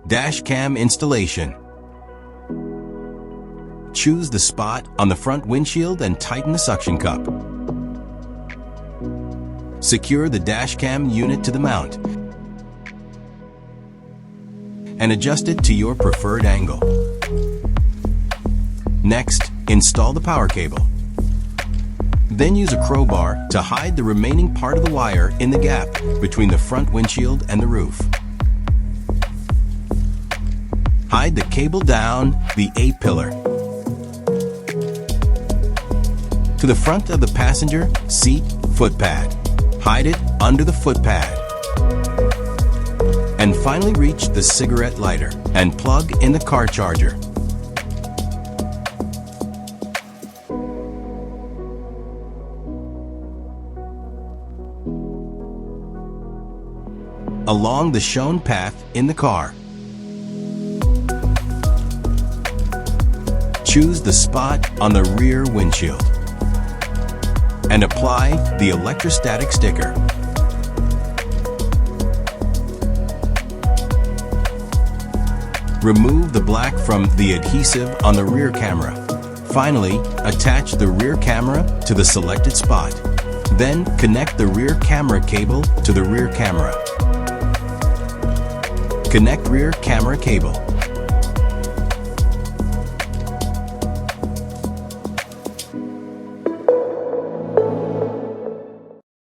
Dash cam installation. Choose the spot on the front windshield and tighten the suction cup. Secure the dash cam unit to the mount and adjust it to your preferred angle. Next, install the power cable. Then use a crowbar to hide the remaining part of the wire in the gap between the front windshield and the roof. Hide the cable down the A-pillar. To the front of the passenger seat foot pad. Hide it under the foot pad. And finally reach the cigarette lighter and plug in the car charger. Along the shown path in the car. Choose the spot on the rear windshield and apply the electrostatic sticker. Remove the black from the adhesive on the rear camera. Finally, attach the rear camera to the selected spot. Then connect the rear camera cable to the rear camera. Connect rear camera cable.